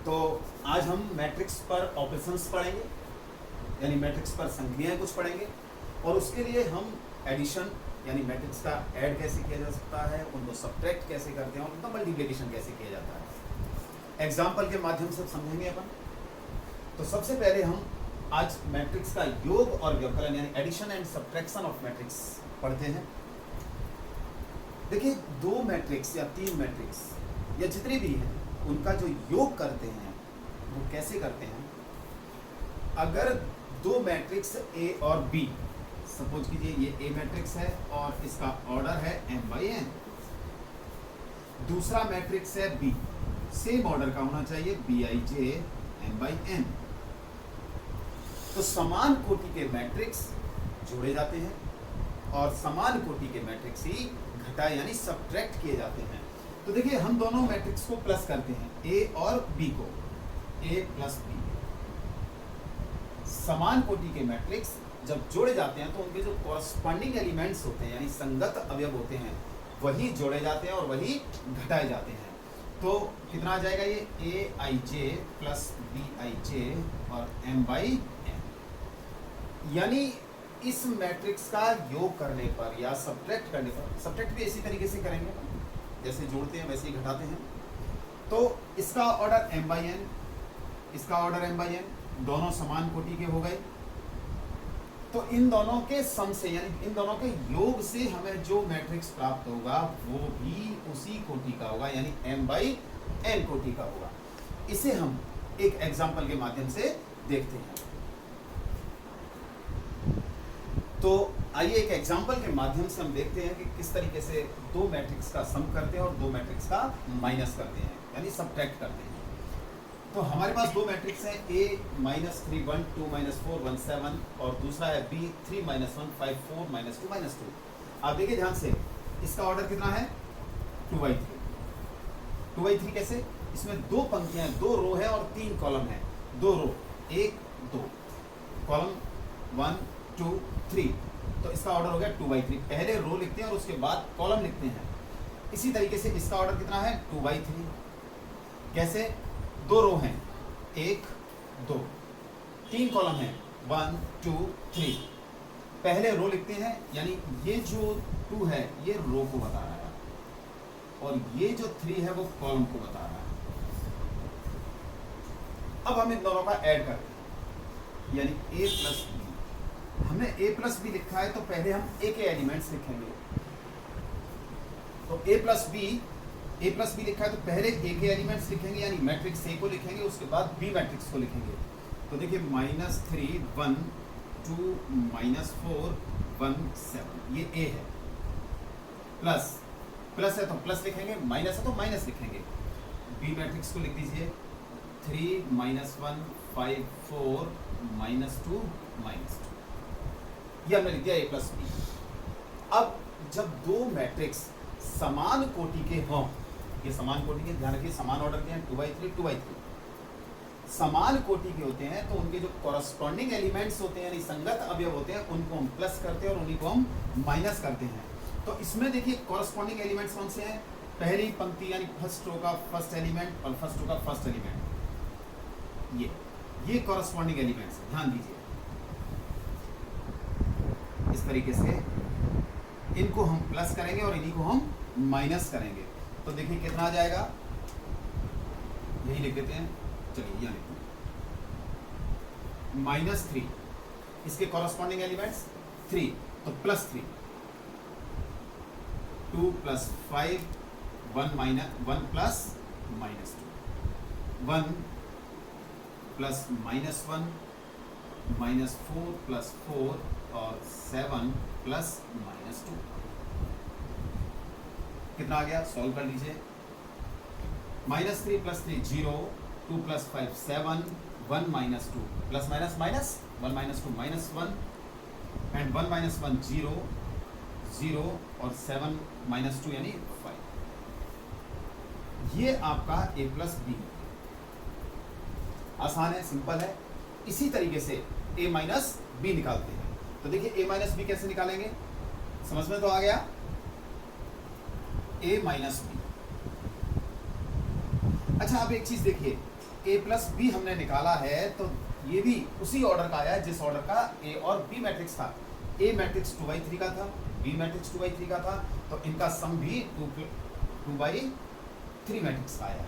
तो आज हम मैट्रिक्स पर ऑपरेशंस पढ़ेंगे, यानी मैट्रिक्स पर संक्रियाएं कुछ पढ़ेंगे, और उसके लिए हम एडिशन यानी मैट्रिक्स का ऐड कैसे किया जा सकता है, उनको सब्ट्रैक्ट कैसे करते हैं और उनका मल्टीप्लिकेशन कैसे किया जाता है, एग्जाम्पल के माध्यम से समझेंगे अपन। तो सबसे पहले हम आज मैट्रिक्स का योग और व्यवकलन यानी addition and subtraction of matrix पढ़ते हैं। देखिए, दो मैट्रिक्स या तीन मैट्रिक्स या जितने भी हैं उनका जो योग करते हैं वो कैसे करते हैं। अगर दो मैट्रिक्स ए और बी, सपोज कीजिए ये ए मैट्रिक्स है और इसका ऑर्डर है m/n, दूसरा मैट्रिक्स है बी, सेम ऑर्डर का होना चाहिए bij m/n, तो समान कोटि के मैट्रिक्स जोड़े जाते हैं और समान कोटि के मैट्रिक्स ही घटाए यानी सब्ट्रैक्ट किए जाते हैं। तो देखिए, हम दोनों मैट्रिक्स को प्लस करते हैं, ए और बी को, ए प्लस बी। समान कोटि के मैट्रिक्स जब जोड़े जाते हैं तो उनके जो कॉरस्पॉन्डिंग एलिमेंट्स होते हैं यानी संगत अवयव होते हैं वही जोड़े जाते हैं और वही घटाए जाते हैं। तो कितना आ जाएगा ये aij प्लस bij और m/n, यानी इस मैट्रिक्स का योग करने पर या सब्ट्रैक्ट करने पर, सब्ट्रैक्ट भी इसी तरीके से करेंगे, जैसे जोड़ते हैं वैसे ही घटाते हैं। तो इसका ऑर्डर m/n, इसका ऑर्डर m/n, दोनों समान कोटि के हो गए। तो इन दोनों के सम से यानी इन दोनों के योग से हमें जो मैट्रिक्स प्राप्त होगा वो भी उसी कोटि का होगा यानी m/n कोटि का होगा। इसे हम एक एग्जाम्पल के माध्यम से देखते हैं। तो आइए एक एग्जाम्पल के माध्यम से हम देखते हैं कि किस तरीके से दो मैट्रिक्स का सम करते हैं और दो मैट्रिक्स का माइनस करते हैं यानी सब्ट्रैक्ट करते हैं। तो हमारे पास दो मैट्रिक्स हैं, a -3 1 2 -4 1 7 और दूसरा है b 3 -1 5 4 -2 -2। आप देखिए ध्यान से, इसका ऑर्डर कितना है 2/3। 2/3 कैसे? इसमें दो पंक्तियां, दो रो है और तीन कॉलम है। दो रो, 1 2, कॉलम 1 2 3, तो इसका ऑर्डर हो गया 2/3। पहले रो लिखते हैं और उसके बाद कॉलम लिखते हैं। इसी तरीके से इसका ऑर्डर कितना है 2/3। कैसे? दो रो हैं, 1 2, तीन कॉलम हैं 1 2 3। पहले रो लिखते हैं यानी ये जो 2 है ये रो को बता रहा है और ये जो 3 है वो कॉलम को बता रहा है। अब हम इन दोनों का ऐड करते हैं यानी a प्लस बी। हमने a प्लस बी लिखा है तो पहले हम a के एलिमेंट्स लिखेंगे। तो a प्लस बी लिखा है तो पहले a के एलिमेंट्स लिखेंगे यानी मैट्रिक्स a को लिखेंगे, उसके बाद b मैट्रिक्स को लिखेंगे। तो देखिए -3 1 2 -4 1 7 ये a है। प्लस है तो प्लस लिखेंगे, माइनस है तो माइनस लिखेंगे। b मैट्रिक्स को लिख दीजिए 3 -1 5 4 -2 -2। ये हमने लिख दिया a प्लस बी। अब जब दो मैट्रिक्स समान कोटि के हों, ये समान कोटि के, ध्यान रखिए समान ऑर्डर के हैं 2/3 2/3, समान कोटि के होते हैं तो उनके जो कॉरस्पॉन्डिंग एलिमेंट्स होते हैं यानी संगत अवयव होते हैं उनको हम प्लस करते हैं और उन्हीं को हम माइनस करते हैं। तो इसमें देखिए कॉरस्पॉन्डिंग एलिमेंट्स कौन से हैं? पहली पंक्ति यानी फर्स्ट रो का फर्स्ट एलिमेंट और फर्स्ट रो का फर्स्ट एलिमेंट, ये कॉरस्पॉन्डिंग एलिमेंट्स हैं, ध्यान दीजिए। इस तरीके से इनको हम प्लस करेंगे और इन्हीं को हम माइनस करेंगे। तो देखिए कितना आ जाएगा, यही लिख देते हैं, चलिए यहाँ लिखते हैं -3, इसके कॉरस्पॉन्डिंग एलिमेंट्स 3 तो +3, 2 + 5 1 प्लस -2, 1 प्लस -1 -4 + 4 और 7 प्लस -2। कितना आ गया? सॉल्व कर लीजिए। -3 + 3 0, 2 + 5 7, 1 -2 प्लस माइनस माइनस 1 -2 -1 एंड 1 - 1 0 0 और 7 -2 यानी 5। ये आपका a प्लस बी, आसान है, सिंपल है। इसी तरीके से a माइनस बी निकालते हैं। तो देखिए a माइनस बी कैसे निकालेंगे, समझ में तो आ गया। a minus b. अच्छा, अब एक चीज देखिए, ए प्लस बी हमने निकाला है तो ये भी उसी ऑर्डर का आया है जिस ऑर्डर का ए और बी मैट्रिक्स था। ए मैट्रिक्स 2/3 का था, बी मैट्रिक्स 2/3 का था, तो इनका सम भी 2/3 मैट्रिक्स का आया है।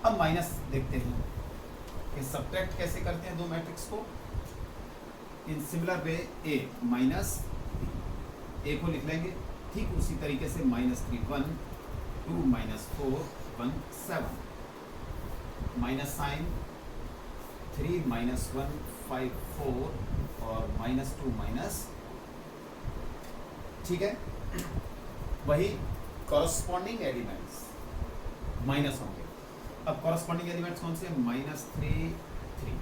अब माइनस देखते हैं कि सब्ट्रैक्ट कैसे करते हैं दो मैट्रिक्स को। In similar way A minus ए को लिख लेंगे ठीक उसी तरीके से -3 1 2 -4 1 7 माइनस साइन 3 -1 5 4 और -2 ठीक है। वही कॉरस्पॉन्डिंग एलिमेंट्स माइनस होंगे। अब कॉरस्पॉन्डिंग एलिमेंट्स कौन से? -3 3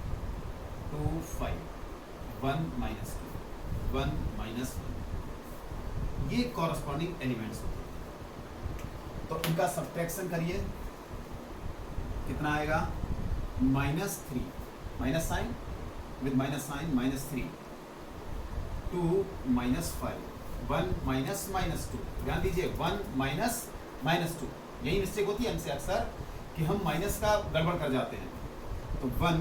2 5 1 -2 1 -1 ये कॉरस्पॉन्डिंग एलिमेंट्स होते हैं। तो इनका सब्ट्रैक्शन करिए, कितना आएगा? -3 minus sign with minus sign -3 2 -5 1 -2। ध्यान दीजिए 1 -2। यही मिस्टेक होती है हमसे अक्सर कि हम माइनस का गड़बड़ कर जाते हैं। तो 1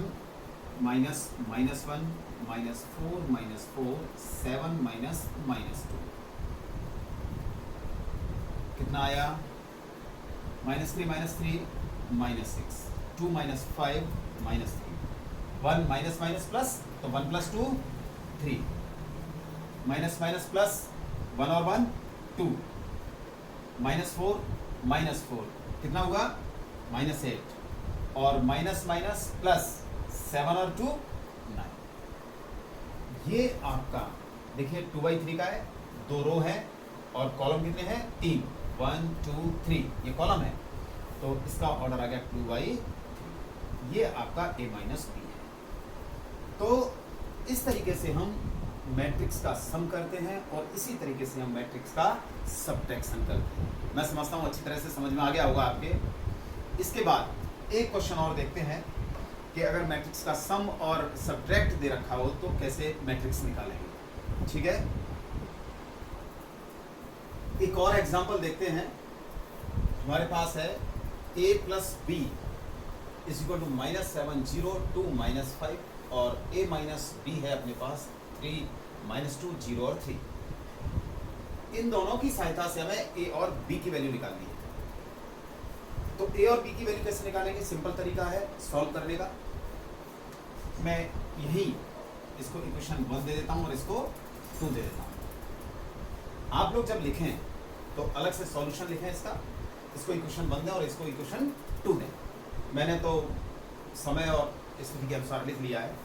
-1 -4 -4 7 -2 कितना आया? -3 -3 -6 2 -5 -3 1 माइनस प्लस तो 1 + 2 3 माइनस प्लस 1 और 1 2 -4 कितना होगा? -8 और माइनस प्लस 7 और 2 9। ये आपका देखिए 2/3 का है, 2 रो है और कॉलम कितने हैं? 3 1 2 3 ये कॉलम है, तो इसका ऑर्डर आ गया 2/3। ये आपका A - B है। तो इस तरीके से हम मैट्रिक्स का सम करते हैं और इसी तरीके से हम मैट्रिक्स का सब्ट्रैक्शन करते हैं। मैं समझता हूँ अच्छी तरह से समझ में आ गया होगा आपके। इसके बाद एक क्वेश्चन और देखते हैं कि अगर मैट्रिक्स का सम और सब्ट्रैक्ट दे रखा हो तो कैसे मैट्रिक्स निकालेंगे। ठीक है, एक और एग्जांपल देखते हैं। हमारे पास है a + b = -7 0 2 -5 और a - b है अपने पास 3 -2 0 और 3। इन दोनों की सहायता से हमें a और b की वैल्यू निकालनी है। तो a और b की वैल्यू कैसे निकालेंगे? सिंपल तरीका है सॉल्व करने का। मैं यही इसको इक्वेशन 1 दे देता हूं और इसको 2 दे देता हूं। आप लोग जब लिखें तो अलग से सॉल्यूशन लिखें इसको इक्वेशन 1 दें और इसको इक्वेशन 2 दें। मैंने तो समय और स्थिति के अनुसार लिख लिया है।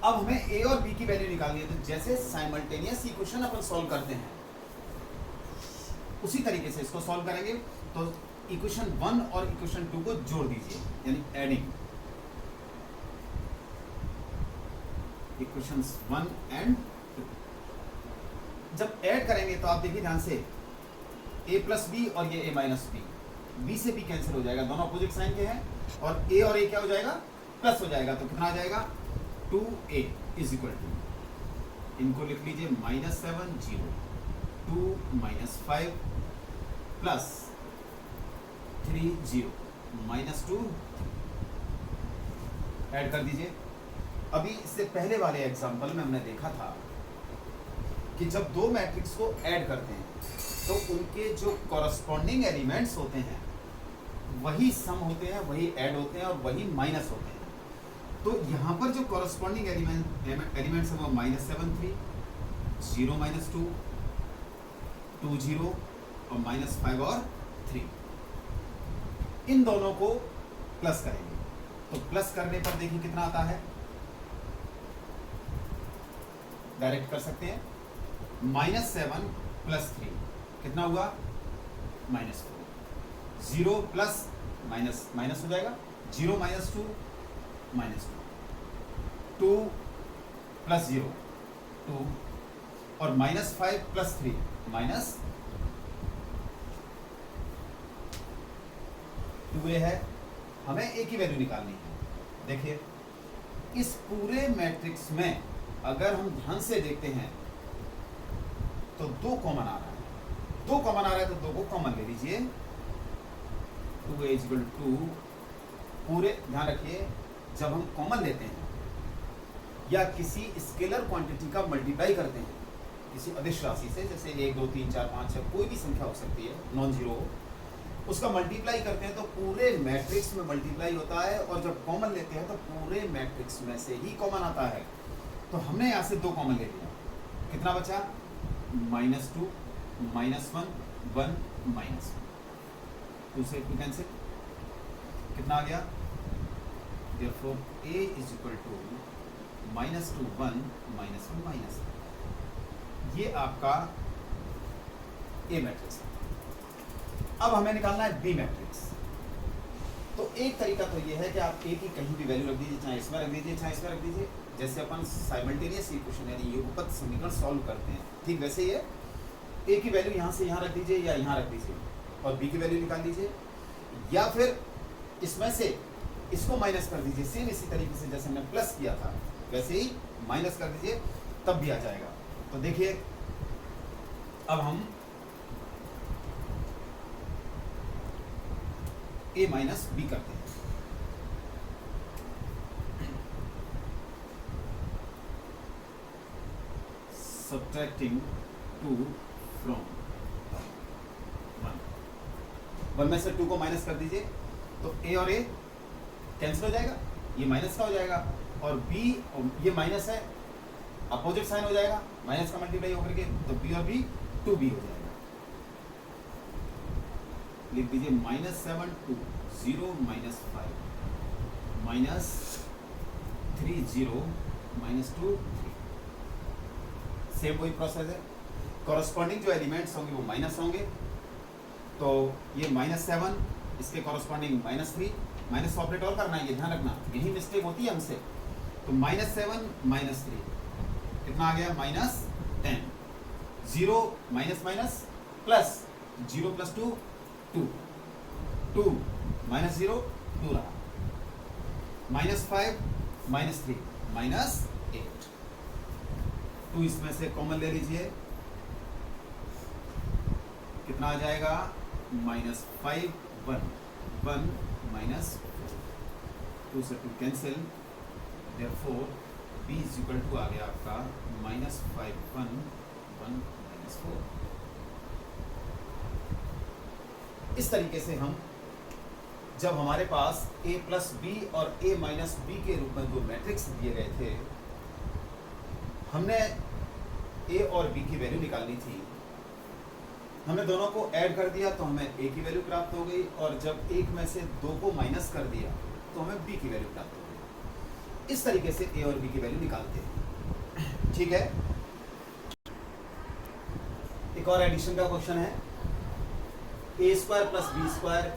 अब हमें a और b की वैल्यू निकालनी है, तो जैसे साइमल्टेनियस इक्वेशन अपन सॉल्व करते हैं उसी तरीके से इसको सॉल्व करेंगे। तो इक्वेशन 1 और इक्वेशन 2 को जोड़ दीजिए, यानी एडिंग इक्वेशंस 1 एंड 2। जब ऐड करेंगे तो आप देखिए ध्यान से a + b और ये a - b, b से b कैंसिल हो जाएगा, दोनों अपोजिट साइन के हैं, और a और a क्या हो जाएगा? प्लस हो जाएगा। तो कितना आ जाएगा? 2a = इनको लिख लीजिए -7 0 2 -5 प्लस 3 0 -2 ऐड कर दीजिए। अभी इससे पहले वाले एग्जांपल में हमने देखा था कि जब दो मैट्रिक्स को ऐड करते हैं तो उनके जो कॉरस्पॉन्डिंग एलिमेंट्स होते हैं वही सम होते हैं, वही ऐड होते हैं और वही माइनस होते हैं। तो यहाँ पर जो कॉरस्पॉन्डिंग एलिमेंट्स है वो -7 3 0 -2 2 0 और -5 और 3। इन दोनों को प्लस करेंगे तो प्लस करने पर देखिए कितना आता है, डायरेक्ट कर सकते हैं। -7 + 3 कितना हुआ? -4। 0 प्लस माइनस हो जाएगा, 0 -2 -2 2 + 0 2 और -5 + 3 -2 है। हमें a की वैल्यू निकालनी है। देखिए इस पूरे मैट्रिक्स में अगर हम ध्यान से देखते हैं तो 2 कॉमन आ रहा है, 2 कॉमन आ रहा है तो 2 को कॉमन ले लीजिए। 2a = 2 पूरे ध्यान रखिए, जब हम कॉमन लेते हैं या किसी स्केलर क्वांटिटी का मल्टीप्लाई करते हैं किसी अदिश राशि से, जैसे 1 2 3 4 5 6 कोई भी संख्या हो सकती है नॉन जीरो, उसका मल्टीप्लाई करते हैं तो पूरे मैट्रिक्स में मल्टीप्लाई होता है, और जब कॉमन लेते हैं तो पूरे मैट्रिक्स में से ही कॉमन आता है। तो हमने यहाँ से 2 कॉमन ले लिया, कितना बचा? -2 -1 1 -1, 2 से 2 कैंसिल, कितना आ गया? Therefore A is equal to -2 1 -1 -1। ये आपका A मैट्रिक्स है। अब हमें निकालना है B मैट्रिक्स। तो एक तरीका तो ये है कि आप A की कहीं भी वैल्यू रख दीजिए, चाहे इसमें रख दीजिए चाहे इसमें रख दीजिए, जैसे अपन साइमल्टेनियस इक्वेशन यानी युगपत समीकरण सॉल्व करते हैं, ठीक वैसे ही है। A की वैल्यू यहाँ से यहाँ रख दीजिए या यहाँ रख दीजिए और B की वैल्यू निकाल दीजिए, या फिर इसमें से इसको माइनस कर दीजिए, सेम इसी तरीके से जैसे हमने प्लस किया था वैसे ही माइनस कर दीजिए, तब भी आ जाएगा। तो देखिए अब हम A माइनस बी करते हैं। सब्ट्रैक्टिंग 2 फ्रॉम 1 में से 2 को माइनस कर दीजिए तो A और A कैंसिल हो जाएगा, ये माइनस का हो जाएगा, और B ये माइनस है, अपोजिट साइन हो जाएगा, माइनस का मल्टीप्लाई होकर के, तो B और B 2B हो जाएगा। लिख दीजिए -7 2 0 -5 -3 0 -2 3। सेम वही प्रोसेस है, कॉरस्पॉन्डिंग जो एलिमेंट्स होंगे वो माइनस होंगे, तो ये -7 इसके कॉरस्पॉन्डिंग -3, माइनस ऑपरेट और करना है, ये ध्यान रखना, यही मिस्टेक होती है हमसे। तो -7 -3 कितना आ गया? -10, 0 माइनस माइनस प्लस 0 + 2 2 2 -0 2 रहा, -5 -3 -8, 2 इसमें से कॉमन ले लीजिए, कितना आ जाएगा? -5 1 1 -4, 2 से 2 cancel, therefore B is equal to आ गया आपका -5 1 1 -4। इस तरीके से हम जब हमारे पास A + B और A - B के रूप में दो मैट्रिक्स दिए गए थे, हमने A और B की वैल्यू निकालनी थी, हमने दोनों को ऐड कर दिया तो हमें A की वैल्यू प्राप्त हो गई, और जब एक में से 2 को माइनस कर दिया तो हमें B की वैल्यू प्राप्त हो गई। इस तरीके से A और B की वैल्यू निकालते हैं, ठीक है। एक और एडिशन का क्वेश्चन है, A² + B²,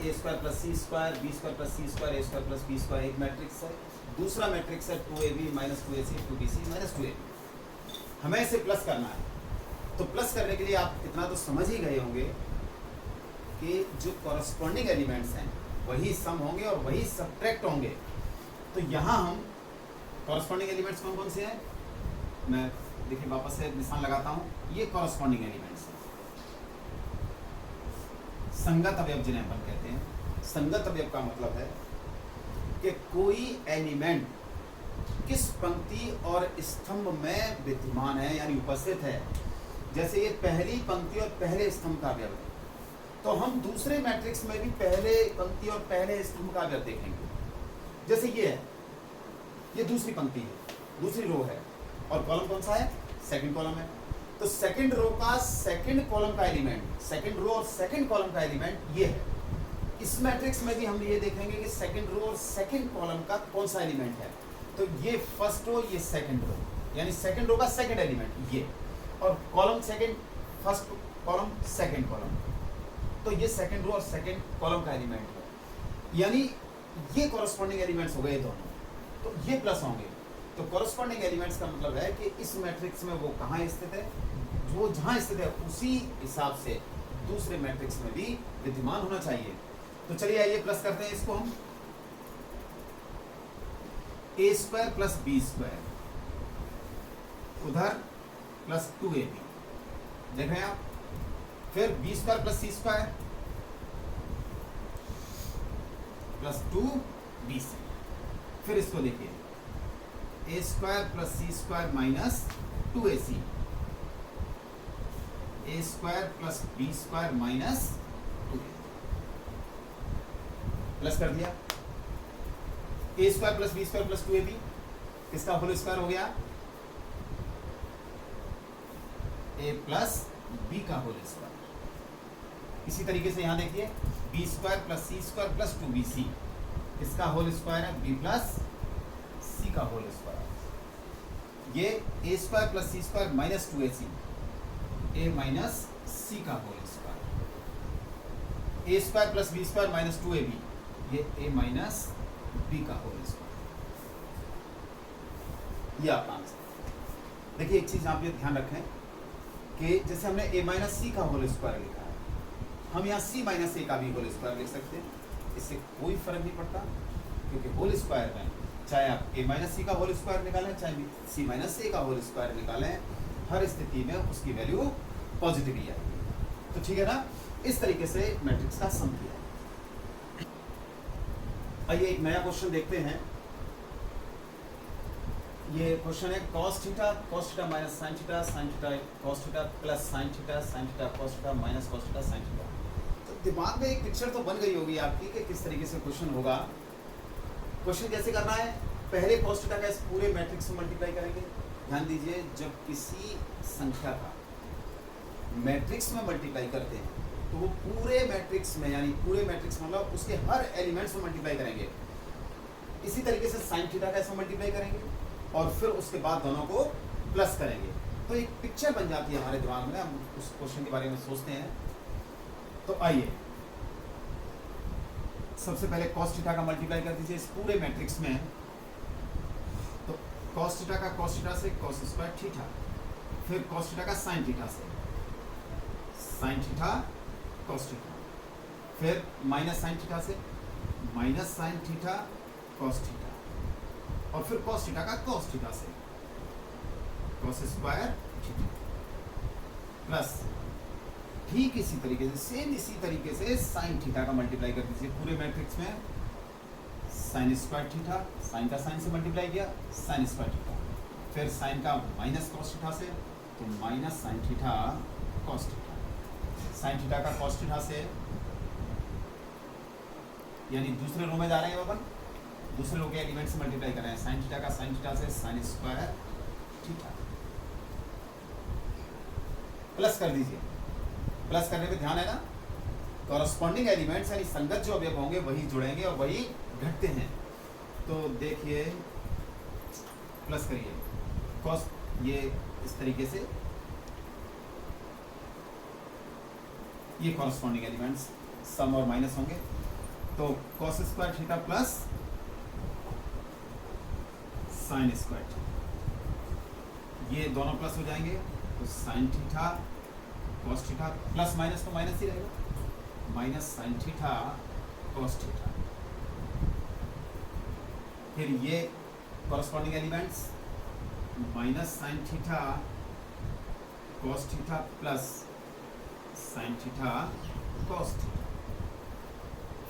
A² + C², B² + C², A² + B², एक मैट्रिक्स है, दूसरा मैट्रिक्स है 2AB - 2AC 2BC - 2AB। हमें इसे प्लस करना है, तो प्लस करने के लिए आप इतना तो समझ ही गए होंगे कि जो कॉरस्पॉन्डिंग एलिमेंट्स हैं वही सम होंगे और वही सब्ट्रैक्ट होंगे। तो यहाँ हम कॉरस्पॉन्डिंग एलिमेंट्स कौन कौन से हैं, मैं देखिए वापस से निशान लगाता हूँ, ये कॉरस्पॉन्डिंग एलिमेंट्स हैं, संगत अवयव जिन्हें अपन कहते हैं। संगत अवयव का मतलब है कि कोई एलिमेंट किस पंक्ति और स्तंभ में विद्यमान है यानी उपस्थित है। जैसे ये पहली पंक्ति और पहले स्तंभ का अवयव है, तो हम दूसरे मैट्रिक्स में भी पहले पंक्ति और पहले स्तंभ का अवयव देखेंगे। जैसे ये है, ये दूसरी पंक्ति है, दूसरी रो है, और कॉलम कौन सा है? सेकंड कॉलम है। तो सेकंड रो का सेकंड कॉलम का एलिमेंट, सेकंड रो और सेकंड कॉलम का एलिमेंट ये है। इस मैट्रिक्स में भी हम ये देखेंगे कि सेकंड रो और सेकंड कॉलम का कौन सा एलिमेंट है। तो ये फर्स्ट रो, ये सेकंड रो, यानी सेकंड रो का सेकंड एलिमेंट ये, और column second, first column second column, तो ये सेकंड रो और सेकंड कॉलम का एलिमेंट है, यानी ये कॉरस्पॉन्डिंग एलिमेंट्स हो गए दोनों, तो ये प्लस होंगे। तो कॉरस्पॉन्डिंग एलिमेंट्स का मतलब है कि इस मैट्रिक्स में वो कहाँ स्थित है, वो जहाँ स्थित है उसी हिसाब से दूसरे मैट्रिक्स में भी विद्यमान होना चाहिए। तो चलिए आइए प्लस करते हैं इसको हम, A² + B² उधर प्लस 2AB, देख रहे हैं आप, फिर B² + C² + 2 20 से। फिर इसको देखिए a square plus c square minus 2ac, a square plus b square minus 2a, plus कर दिया a square plus b square plus 2ab, इसका होल स्क्वायर हो गया a प्लस b का होल स्क्वायर। इसी तरीके से यहाँ देखिए b square plus c square plus 2bc, इसका होल स्क्वायर है b प्लस c का होल स्क्वायर। ये a square plus c square minus 2ac, a minus c का whole square. a square plus b square minus 2ab, ये a minus b का whole square. ये आपका answer. देखिए एक चीज आप ये ध्यान रखें कि जैसे हमने a माइनस सी का होल स्क्वायर लिखा है, हम यहाँ c माइनस a का भी होल स्क्वायर लिख सकते हैं, इससे कोई फर्क नहीं पड़ता, क्योंकि होल स्क्वायर में चाहे आप a माइनस सी का होल स्क्वायर निकालें चाहे c माइनस a का होल स्क्वायर निकालें, हर स्थिति में उसकी वैल्यू पॉजिटिव ही आएगी। तो ठीक है ना, इस तरीके से मैट्रिक्स का सम किया। आइए एक नया क्वेश्चन देखते हैं। ये क्वेश्चन है cos theta minus sin theta cos theta plus sin theta cos theta minus cos theta sin theta. तो दिमाग में एक पिक्चर तो बन गई होगी आपकी कि किस तरीके से क्वेश्चन होगा। क्वेश्चन कैसे करना है, पहले cos थीटा का इस पूरे मैट्रिक्स में मल्टीप्लाई करेंगे। ध्यान दीजिए, जब किसी संख्या का मैट्रिक्स में मल्टीप्लाई करते हैं तो वो पूरे मैट्रिक्स में, यानी पूरे मैट्रिक्स मतलब उसके हर एलिमेंट्स में मल्टीप्लाई करेंगे। इसी तरीके से sin थीटा का इसमें मल्टीप्लाई करेंगे और फिर उसके बाद दोनों को प्लस करेंगे। तो एक पिक्चर बन जाती है हमारे दिमाग में, हम उस क्वेश्चन के बारे में सोचते हैं। तो आइए सबसे पहले cos थीटा का मल्टीप्लाई कर दीजिए इस पूरे मैट्रिक्स में। तो cos थीटा का cos थीटा से cos स्क्वायर थीटा, फिर cos थीटा का sin थीटा से sin थीटा cos थीटा, फिर माइनस sin थीटा से minus sin theta cos theta, और फिर cos थीटा का cos थीटा से cos स्क्वायर थीटा, प्लस ठीक इसी तरीके से सेम इसी तरीके से sin थीटा का मल्टीप्लाई कर दीजिए पूरे मैट्रिक्स में। sin स्क्वायर थीटा, sin का sin से मल्टीप्लाई किया sin स्क्वायर थीटा, फिर sin का माइनस cos थीटा से तो minus sin theta cos theta, sin theta का cos थीटा से, यानी दूसरे रो में जा रहे हैं अपन, दूसरे रो के एलिमेंट से मल्टीप्लाई कर रहे हैं। sin थीटा का sin थीटा से sin स्क्वायर थीटा, प्लस कर दीजिए। प्लस करने पे ध्यान है ना, कॉरस्पॉन्डिंग एलिमेंट्स यानी संगत जो अवयव होंगे वही जुड़ेंगे और वही घटते हैं। तो देखिए प्लस करिए cos, ये इस तरीके से ये कॉरस्पॉन्डिंग एलिमेंट्स सम और माइनस होंगे। तो cos square theta plus sin square theta, ये दोनों प्लस हो जाएंगे। तो sin theta cos theta, plus minus तो माइनस ही रहेगा, minus sin theta cos theta. फिर ये corresponding elements minus sin theta cos theta plus sin theta cos theta.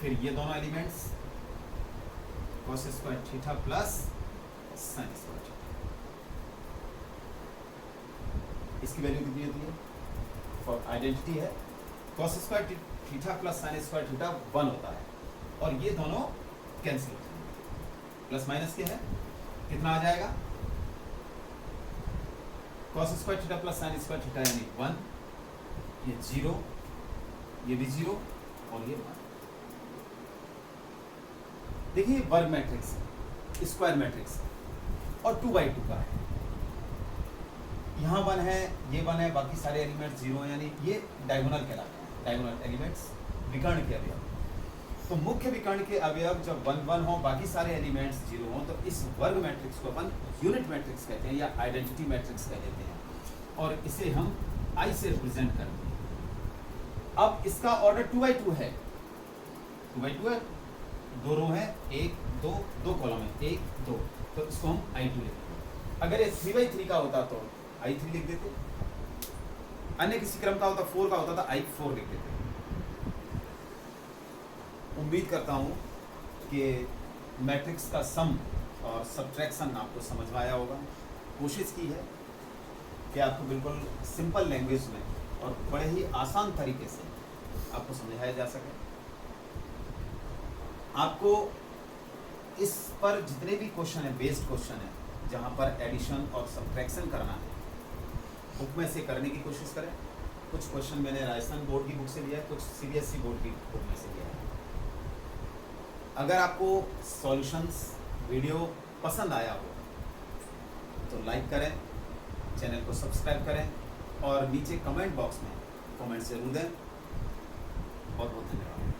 फिर ये दोनों elements cos square theta plus sin square theta. इसकी value कितनी होती है, फॉर आइडेंटिटी है, cos square theta plus sin square theta 1 होता है, और ये दोनों कैंसिल होते हैं। प्लस माइनस क्या है, कितना आ जाएगा, cos square theta plus sin square theta यानी 1, ये 0, ये भी 0 और ये 1। देखिए वर्ग मैट्रिक्स, स्क्वायर मैट्रिक्स और 2x2 का है। यहाँ 1 है, ये 1 है, बाकी सारे एलिमेंट 0 यानी ये डायगोनल कहलाते हैं। डायगोनल एलिमेंट्स विकर्ण के अवयव। तो मुख्य विकर्ण के अवयव जब 1 1 हो, बाकी सारे एलिमेंट्स 0 हो, तो इस वर्ग मैट्रिक्स को अपन यूनिट मैट्रिक्स कहते हैं या आइडेंटिटी मैट्रिक्स कह देते हैं, और इसे हम I से रिप्रेजेंट करते हैं। अब इसका ऑर्डर 2x2 है, 2x2 है, 2 रो है, 1 2 2 कॉलम है, 1 2, तो इसको हम I2 लिखते हैं। अगर ये 3x3 का होता तो I3 लिख देते, अन्य किसी क्रम का होता 4 का होता था I4 लिख देते। उम्मीद करता हूँ कि मैट्रिक्स का सम और सब्ट्रैक्शन आपको समझ में आया होगा। कोशिश की है कि आपको बिल्कुल सिंपल लैंग्वेज में और बड़े ही आसान तरीके से आपको समझाया जा सके। आपको इस पर जितने भी क्वेश्चन है, बेस्ड क्वेश्चन है, जहाँ पर एडिशन और सब्ट्रैक्शन करना है, बुक में से करने की कोशिश करें। कुछ क्वेश्चन मैंने राजस्थान बोर्ड की बुक से लिया है, कुछ सीबीएसई बोर्ड की बुक में से लिया है। अगर आपको सॉल्यूशंस वीडियो पसंद आया हो तो लाइक करें, चैनल को सब्सक्राइब करें और नीचे कमेंट बॉक्स में कमेंट जरूर दें। बहुत बहुत धन्यवाद।